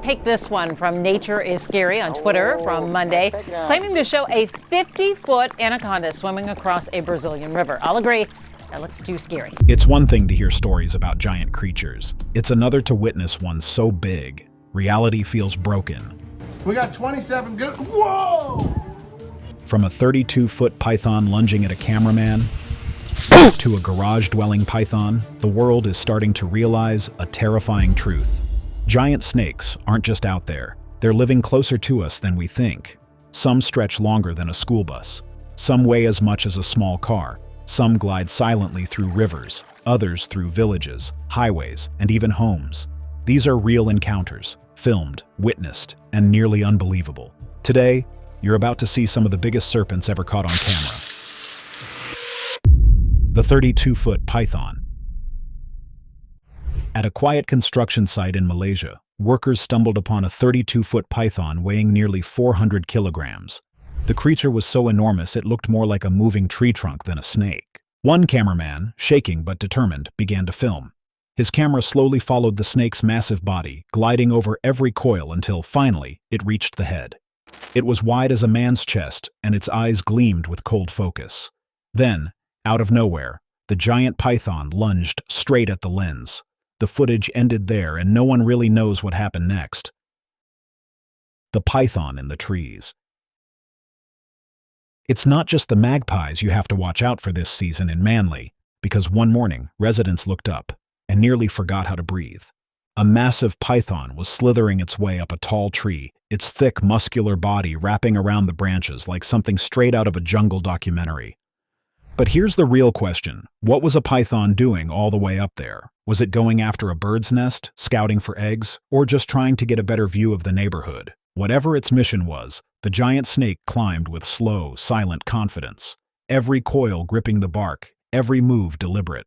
Take this one from Nature is Scary on Twitter from Monday, claiming to show a 50-foot anaconda swimming across a Brazilian river. I'll agree. Now let's do scary. It's one thing to hear stories about giant creatures. It's another to witness one so big, reality feels broken. We got 27 good. Whoa! From a 32-foot python lunging at a cameraman to a garage-dwelling python, the world is starting to realize a terrifying truth. Giant snakes aren't just out there. They're living closer to us than we think. Some stretch longer than a school bus. Some weigh as much as a small car. Some glide silently through rivers, others through villages, highways, and even homes. These are real encounters, filmed, witnessed, and nearly unbelievable. Today, you're about to see some of the biggest serpents ever caught on camera. The 32-foot python. At a quiet construction site in Malaysia, workers stumbled upon a 32-foot python weighing nearly 400 kilograms. The creature was so enormous it looked more like a moving tree trunk than a snake. One cameraman, shaking but determined, began to film. His camera slowly followed the snake's massive body, gliding over every coil until, finally, it reached the head. It was wide as a man's chest, and its eyes gleamed with cold focus. Then, out of nowhere, the giant python lunged straight at the lens. The footage ended there, and no one really knows what happened next. The python in the trees. It's not just the magpies you have to watch out for this season in Manly, because one morning, residents looked up and nearly forgot how to breathe. A massive python was slithering its way up a tall tree, its thick, muscular body wrapping around the branches like something straight out of a jungle documentary. But here's the real question. What was a python doing all the way up there? Was it going after a bird's nest, scouting for eggs, or just trying to get a better view of the neighborhood? Whatever its mission was, the giant snake climbed with slow, silent confidence, every coil gripping the bark, every move deliberate.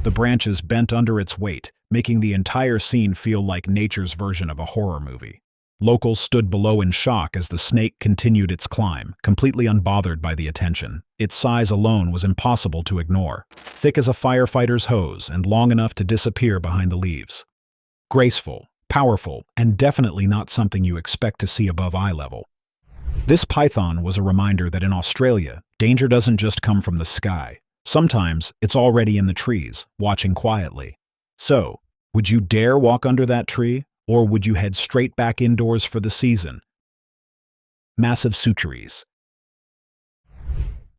The branches bent under its weight, making the entire scene feel like nature's version of a horror movie. Locals stood below in shock as the snake continued its climb, completely unbothered by the attention. Its size alone was impossible to ignore, thick as a firefighter's hose and long enough to disappear behind the leaves. Graceful, powerful, and definitely not something you expect to see above eye level. This python was a reminder that in Australia, danger doesn't just come from the sky. Sometimes it's already in the trees, watching quietly. So, would you dare walk under that tree, or would you head straight back indoors for the season? Massive suturies.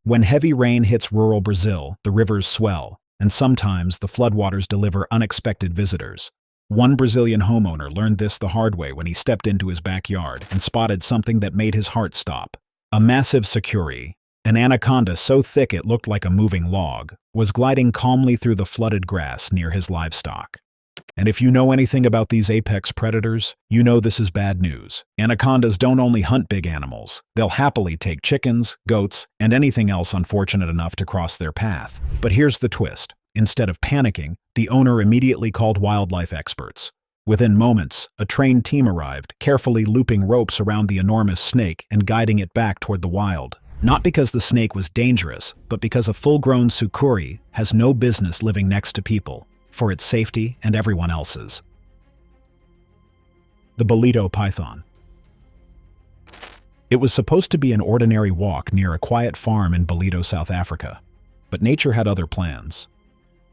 When heavy rain hits rural Brazil, the rivers swell, and sometimes the floodwaters deliver unexpected visitors. One Brazilian homeowner learned this the hard way when he stepped into his backyard and spotted something that made his heart stop. A massive sucuri, an anaconda so thick it looked like a moving log, was gliding calmly through the flooded grass near his livestock. And if you know anything about these apex predators, you know this is bad news. Anacondas don't only hunt big animals, they'll happily take chickens, goats, and anything else unfortunate enough to cross their path. But here's the twist. Instead of panicking, the owner immediately called wildlife experts. Within moments, a trained team arrived, carefully looping ropes around the enormous snake and guiding it back toward the wild. Not because the snake was dangerous, but because a full-grown sucuri has no business living next to people, for its safety and everyone else's. The Bonito python. It was supposed to be an ordinary walk near a quiet farm in Bledo, South Africa, but nature had other plans.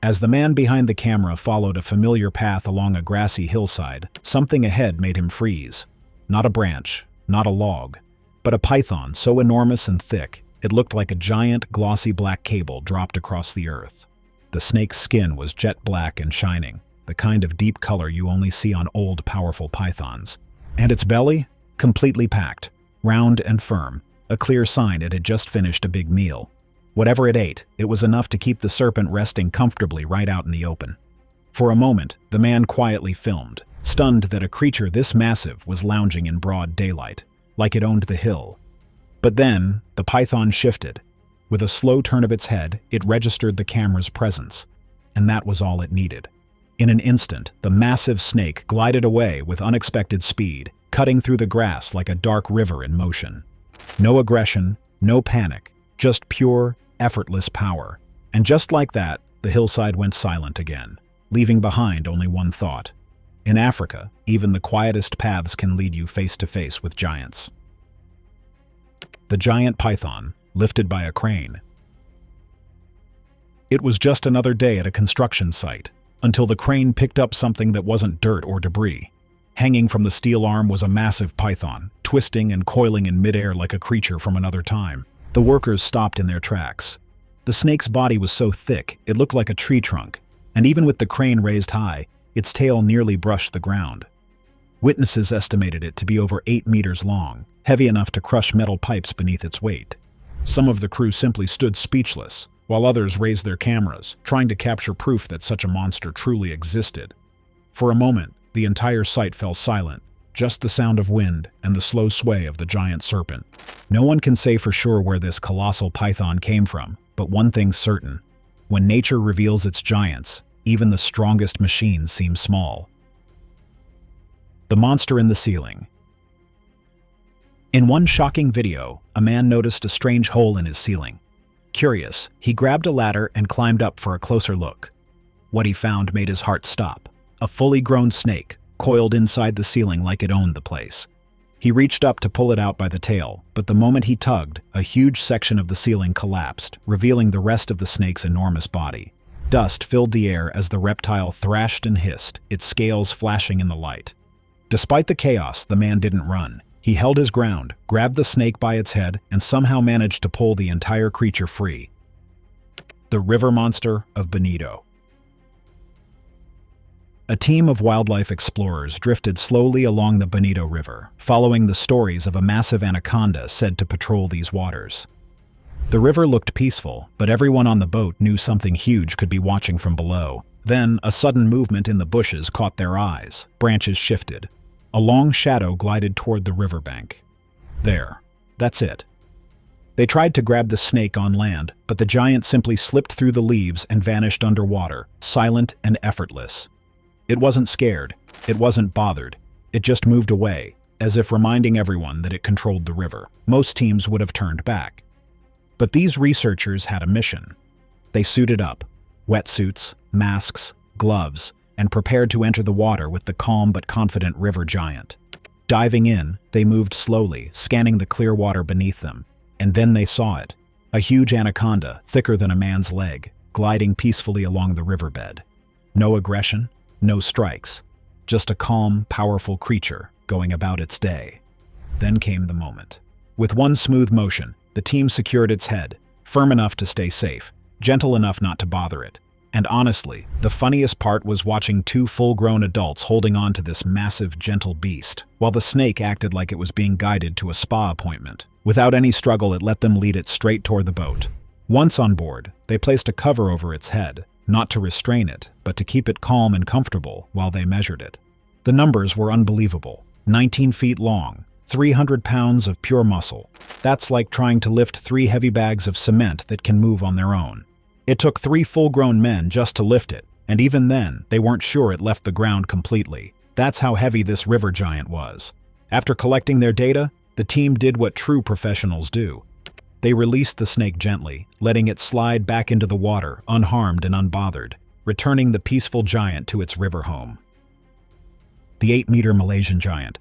As the man behind the camera followed a familiar path along a grassy hillside, something ahead made him freeze. Not a branch, not a log, but a python so enormous and thick, it looked like a giant, glossy black cable dropped across the earth. The snake's skin was jet black and shining, the kind of deep color you only see on old, powerful pythons. And its belly? Completely packed, round and firm, a clear sign it had just finished a big meal. Whatever it ate, it was enough to keep the serpent resting comfortably right out in the open. For a moment, the man quietly filmed, stunned that a creature this massive was lounging in broad daylight, like it owned the hill. But then, the python shifted. With a slow turn of its head, it registered the camera's presence, and that was all it needed. In an instant, the massive snake glided away with unexpected speed, cutting through the grass like a dark river in motion. No aggression, no panic, just pure, effortless power. And just like that, the hillside went silent again, leaving behind only one thought. In Africa, even the quietest paths can lead you face to face with giants. The giant python, lifted by a crane. It was just another day at a construction site, until the crane picked up something that wasn't dirt or debris. Hanging from the steel arm was a massive python, twisting and coiling in midair like a creature from another time. The workers stopped in their tracks. The snake's body was so thick, it looked like a tree trunk, and even with the crane raised high, its tail nearly brushed the ground. Witnesses estimated it to be over 8 meters long, heavy enough to crush metal pipes beneath its weight. Some of the crew simply stood speechless, while others raised their cameras, trying to capture proof that such a monster truly existed. For a moment, the entire site fell silent, just the sound of wind and the slow sway of the giant serpent. No one can say for sure where this colossal python came from, but one thing's certain. When nature reveals its giants, even the strongest machines seem small. The monster in the ceiling. In one shocking video, a man noticed a strange hole in his ceiling. Curious, he grabbed a ladder and climbed up for a closer look. What he found made his heart stop. A fully grown snake, coiled inside the ceiling like it owned the place. He reached up to pull it out by the tail, but the moment he tugged, a huge section of the ceiling collapsed, revealing the rest of the snake's enormous body. Dust filled the air as the reptile thrashed and hissed, its scales flashing in the light. Despite the chaos, the man didn't run. He held his ground, grabbed the snake by its head, and somehow managed to pull the entire creature free. The river monster of Bonito. A team of wildlife explorers drifted slowly along the Bonito River, following the stories of a massive anaconda said to patrol these waters. The river looked peaceful, but everyone on the boat knew something huge could be watching from below. Then, a sudden movement in the bushes caught their eyes. Branches shifted. A long shadow glided toward the riverbank. There. That's it. They tried to grab the snake on land, but the giant simply slipped through the leaves and vanished underwater, silent and effortless. It wasn't scared. It wasn't bothered. It just moved away, as if reminding everyone that it controlled the river. Most teams would have turned back. But these researchers had a mission. They suited up, wetsuits, masks, gloves, and prepared to enter the water with the calm but confident river giant. Diving in, they moved slowly, scanning the clear water beneath them. And then they saw it. A huge anaconda, thicker than a man's leg, gliding peacefully along the riverbed. No aggression, no strikes. Just a calm, powerful creature going about its day. Then came the moment. With one smooth motion, the team secured its head, firm enough to stay safe, gentle enough not to bother it. And honestly, the funniest part was watching two full-grown adults holding on to this massive, gentle beast, while the snake acted like it was being guided to a spa appointment. Without any struggle, it let them lead it straight toward the boat. Once on board, they placed a cover over its head, not to restrain it, but to keep it calm and comfortable while they measured it. The numbers were unbelievable. 19 feet long, 300 pounds of pure muscle. That's like trying to lift 3 heavy bags of cement that can move on their own. It took 3 full-grown men just to lift it, and even then, they weren't sure it left the ground completely. That's how heavy this river giant was. After collecting their data, the team did what true professionals do. They released the snake gently, letting it slide back into the water, unharmed and unbothered, returning the peaceful giant to its river home. The 8-meter Malaysian giant.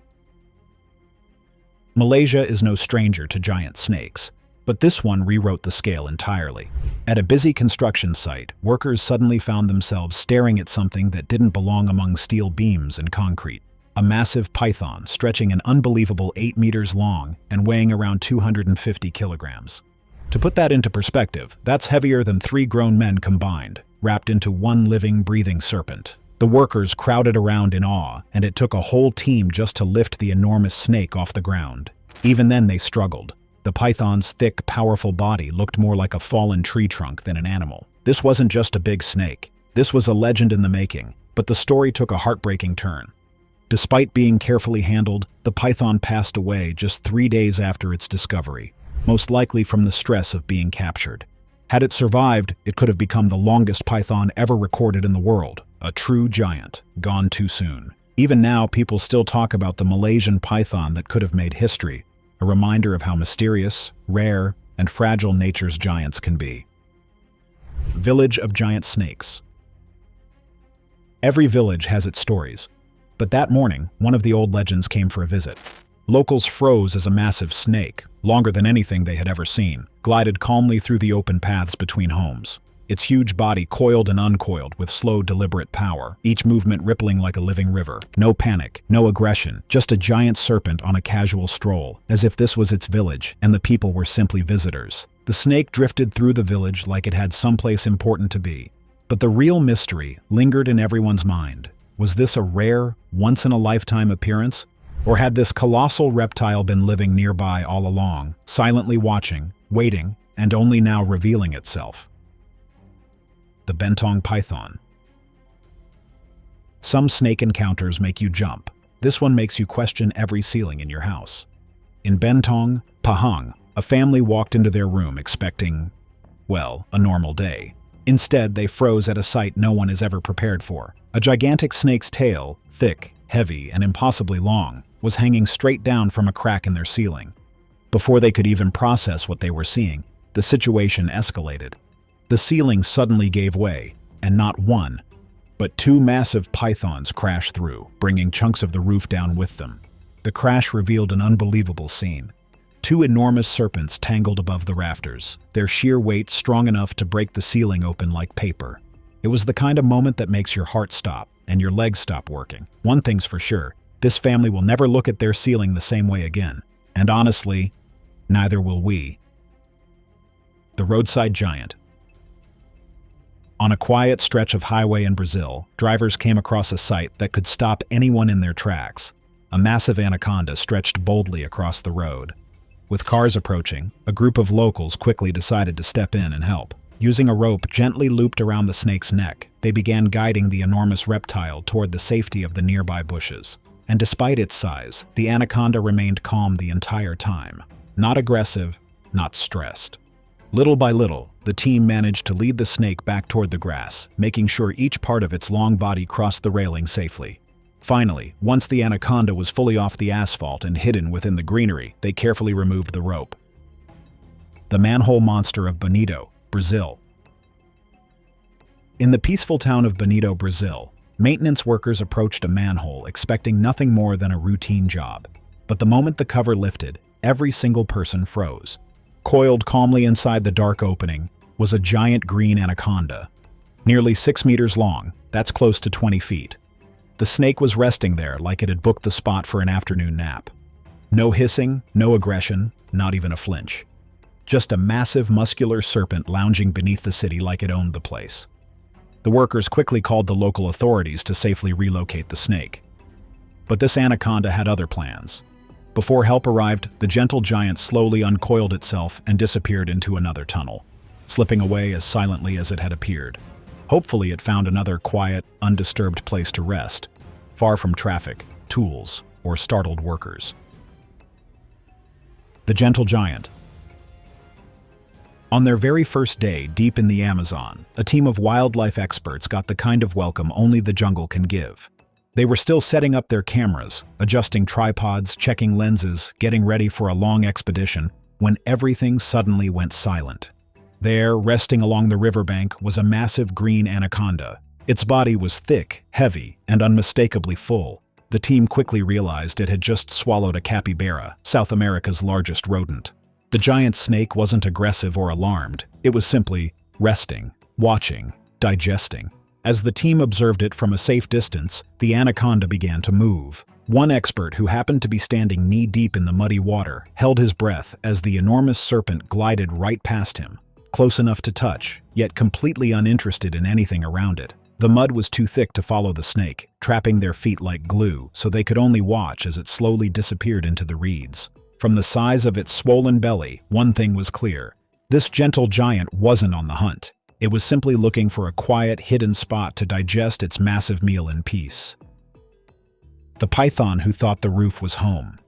Malaysia is no stranger to giant snakes, but this one rewrote the scale entirely. At a busy construction site, workers suddenly found themselves staring at something that didn't belong among steel beams and concrete. A massive python stretching an unbelievable 8 meters long and weighing around 250 kilograms. To put that into perspective, that's heavier than 3 grown men combined, wrapped into one living, breathing serpent. The workers crowded around in awe, and it took a whole team just to lift the enormous snake off the ground. Even then they struggled. The python's thick, powerful body looked more like a fallen tree trunk than an animal. This wasn't just a big snake. This was a legend in the making, but the story took a heartbreaking turn. Despite being carefully handled, the python passed away just 3 days after its discovery, most likely from the stress of being captured. Had it survived, it could have become the longest python ever recorded in the world, a true giant, gone too soon. Even now, people still talk about the Malaysian python that could have made history, a reminder of how mysterious, rare, and fragile nature's giants can be. Village of giant snakes. Every village has its stories. But that morning, one of the old legends came for a visit. Locals froze as a massive snake, longer than anything they had ever seen, glided calmly through the open paths between homes. Its huge body coiled and uncoiled with slow, deliberate power, each movement rippling like a living river. No panic, no aggression, just a giant serpent on a casual stroll, as if this was its village and the people were simply visitors. The snake drifted through the village like it had someplace important to be. But the real mystery lingered in everyone's mind. Was this a rare, once-in-a-lifetime appearance? Or had this colossal reptile been living nearby all along, silently watching, waiting, and only now revealing itself? The Benong python. Some snake encounters make you jump. This one makes you question every ceiling in your house. In Benong, Pahang, a family walked into their room expecting, well, a normal day. Instead, they froze at a sight no one is ever prepared for. A gigantic snake's tail, thick, heavy, and impossibly long, was hanging straight down from a crack in their ceiling. Before they could even process what they were seeing, the situation escalated. The ceiling suddenly gave way, and not one, but two massive pythons crashed through, bringing chunks of the roof down with them. The crash revealed an unbelievable scene. Two enormous serpents tangled above the rafters, their sheer weight strong enough to break the ceiling open like paper. It was the kind of moment that makes your heart stop and your legs stop working. One thing's for sure, this family will never look at their ceiling the same way again. And honestly, neither will we. The Roadside Giant. On a quiet stretch of highway in Brazil, drivers came across a sight that could stop anyone in their tracks. A massive anaconda stretched boldly across the road. With cars approaching, a group of locals quickly decided to step in and help. Using a rope gently looped around the snake's neck, they began guiding the enormous reptile toward the safety of the nearby bushes. And despite its size, the anaconda remained calm the entire time. Not aggressive, not stressed. Little by little, the team managed to lead the snake back toward the grass, making sure each part of its long body crossed the railing safely. Finally, once the anaconda was fully off the asphalt and hidden within the greenery, they carefully removed the rope. The manhole monster of Bonito, Brazil. In the peaceful town of Bonito, Brazil, maintenance workers approached a manhole expecting nothing more than a routine job. But the moment the cover lifted, every single person froze. Coiled calmly inside the dark opening was a giant green anaconda. Nearly 6 meters long, that's close to 20 feet. The snake was resting there like it had booked the spot for an afternoon nap. No hissing, no aggression, not even a flinch. Just a massive muscular serpent lounging beneath the city like it owned the place. The workers quickly called the local authorities to safely relocate the snake. But this anaconda had other plans. Before help arrived, the gentle giant slowly uncoiled itself and disappeared into another tunnel, slipping away as silently as it had appeared. Hopefully it found another quiet, undisturbed place to rest, far from traffic, tools, or startled workers. The gentle giant. On their very first day deep in the Amazon, a team of wildlife experts got the kind of welcome only the jungle can give. They were still setting up their cameras, adjusting tripods, checking lenses, getting ready for a long expedition, when everything suddenly went silent. There, resting along the riverbank, was a massive green anaconda. Its body was thick, heavy, and unmistakably full. The team quickly realized it had just swallowed a capybara, South America's largest rodent. The giant snake wasn't aggressive or alarmed. It was simply resting, watching, digesting. As the team observed it from a safe distance, the anaconda began to move. One expert who happened to be standing knee-deep in the muddy water held his breath as the enormous serpent glided right past him, close enough to touch, yet completely uninterested in anything around it. The mud was too thick to follow the snake, trapping their feet like glue, so they could only watch as it slowly disappeared into the reeds. From the size of its swollen belly, one thing was clear. This gentle giant wasn't on the hunt. It was simply looking for a quiet, hidden spot to digest its massive meal in peace. The python who thought the roof was home.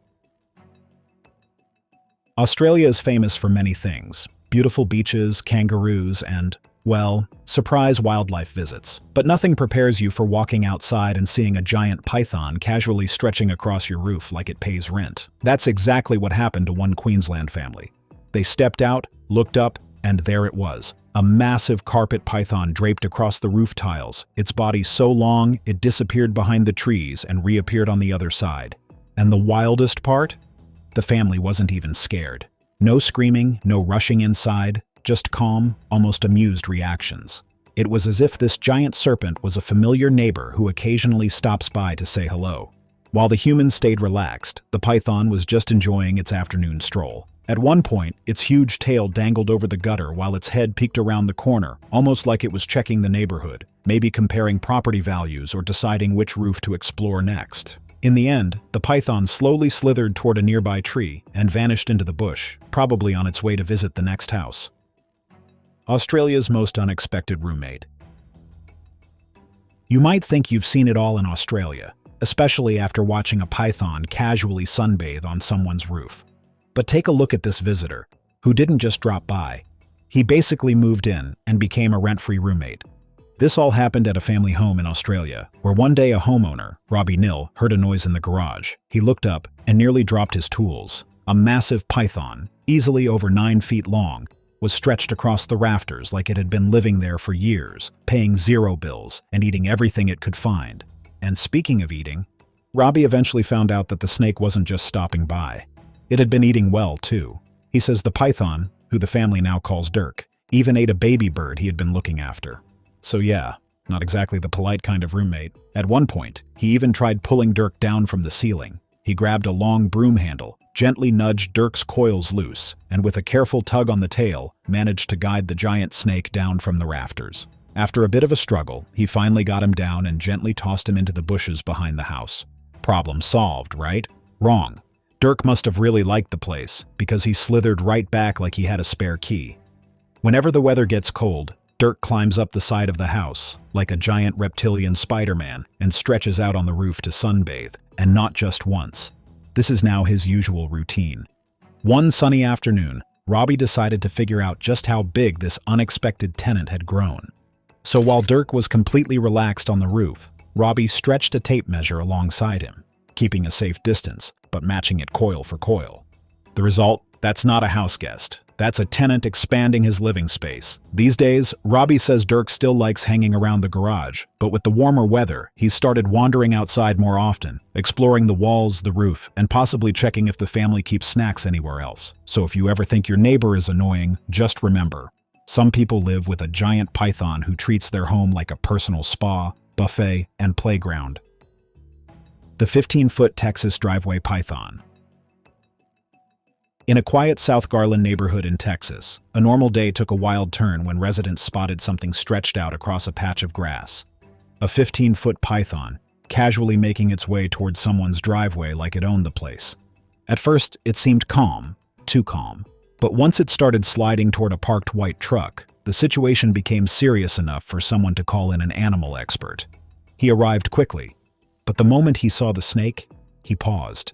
Australia is famous for many things: beautiful beaches, kangaroos, and, well, surprise wildlife visits. But nothing prepares you for walking outside and seeing a giant python casually stretching across your roof like it pays rent. That's exactly what happened to one Queensland family. They stepped out, looked up, and there it was, A massive carpet python draped across the roof tiles, its body so long it disappeared behind the trees and reappeared on the other side. And the wildest part? The family wasn't even scared. No screaming, no rushing inside, just calm, almost amused reactions. It was as if this giant serpent was a familiar neighbor who occasionally stops by to say hello. While the humans stayed relaxed, the python was just enjoying its afternoon stroll. At one point, its huge tail dangled over the gutter while its head peeked around the corner, almost like it was checking the neighborhood, maybe comparing property values or deciding which roof to explore next. In the end, the python slowly slithered toward a nearby tree and vanished into the bush, probably on its way to visit the next house. Australia's most unexpected roommate. You might think you've seen it all in Australia, especially after watching a python casually sunbathe on someone's roof. But take a look at this visitor, who didn't just drop by. He basically moved in and became a rent-free roommate. This all happened at a family home in Australia, where one day a homeowner, Robbie Nill, heard a noise in the garage. He looked up and nearly dropped his tools. A massive python, easily over 9 feet long, was stretched across the rafters like it had been living there for years, paying zero bills and eating everything it could find. And speaking of eating, Robbie eventually found out that the snake wasn't just stopping by. It had been eating well, too. He says the python, who the family now calls Dirk, even ate a baby bird he had been looking after. So yeah, not exactly the polite kind of roommate. At one point, he even tried pulling Dirk down from the ceiling. He grabbed a long broom handle, gently nudged Dirk's coils loose, and with a careful tug on the tail, managed to guide the giant snake down from the rafters. After a bit of a struggle, he finally got him down and gently tossed him into the bushes behind the house. Problem solved, right? Wrong. Dirk must have really liked the place, because he slithered right back like he had a spare key. Whenever the weather gets cold, Dirk climbs up the side of the house, like a giant reptilian Spider-Man, and stretches out on the roof to sunbathe, and not just once. This is now his usual routine. One sunny afternoon, Robbie decided to figure out just how big this unexpected tenant had grown. So while Dirk was completely relaxed on the roof, Robbie stretched a tape measure alongside him, keeping a safe distance, but matching it coil for coil. The result? That's not a house guest. That's a tenant expanding his living space. These days, Robbie says Dirk still likes hanging around the garage, but with the warmer weather, he's started wandering outside more often, exploring the walls, the roof, and possibly checking if the family keeps snacks anywhere else. So if you ever think your neighbor is annoying, just remember, some people live with a giant python who treats their home like a personal spa, buffet, and playground. The 15-foot Texas driveway python. In a quiet South Garland neighborhood in Texas, a normal day took a wild turn when residents spotted something stretched out across a patch of grass. A 15-foot python, casually making its way towards someone's driveway like it owned the place. At first, it seemed calm, too calm. But once it started sliding toward a parked white truck, the situation became serious enough for someone to call in an animal expert. He arrived quickly, but the moment he saw the snake, he paused.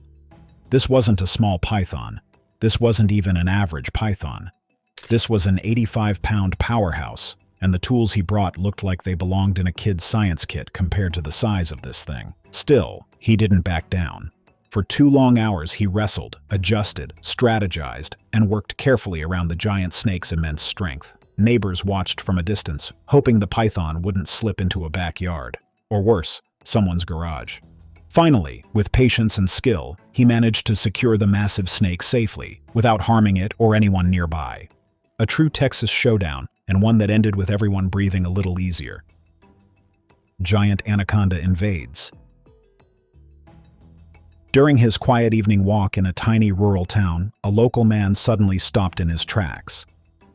This wasn't a small python. This wasn't even an average python. This was an 85-pound powerhouse, and the tools he brought looked like they belonged in a kid's science kit compared to the size of this thing. Still, he didn't back down. For 2 long hours he wrestled, adjusted, strategized, and worked carefully around the giant snake's immense strength. Neighbors watched from a distance, hoping the python wouldn't slip into a backyard. Or worse, someone's garage. Finally, with patience and skill, he managed to secure the massive snake safely, without harming it or anyone nearby. A true Texas showdown, and one that ended with everyone breathing a little easier. Giant Anaconda invades. During his quiet evening walk in a tiny rural town, a local man suddenly stopped in his tracks.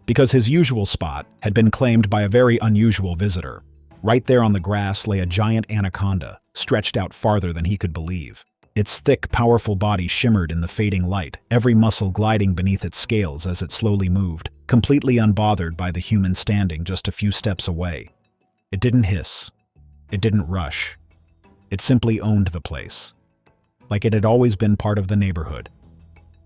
Because his usual spot had been claimed by a very unusual visitor. Right there on the grass lay a giant anaconda, stretched out farther than he could believe. Its thick, powerful body shimmered in the fading light, every muscle gliding beneath its scales as it slowly moved, completely unbothered by the human standing just a few steps away. It didn't hiss. It didn't rush. It simply owned the place. Like it had always been part of the neighborhood.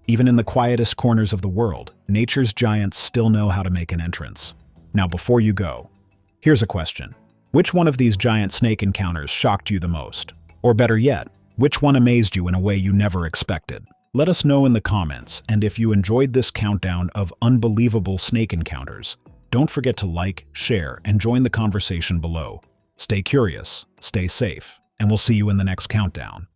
Even in the quietest corners of the world, nature's giants still know how to make an entrance. Now before you go, here's a question. Which one of these giant snake encounters shocked you the most? Or better yet, which one amazed you in a way you never expected? Let us know in the comments, and if you enjoyed this countdown of unbelievable snake encounters, Don't forget to like, share, and join the conversation below. Stay curious, stay safe, and we'll see you in the next countdown.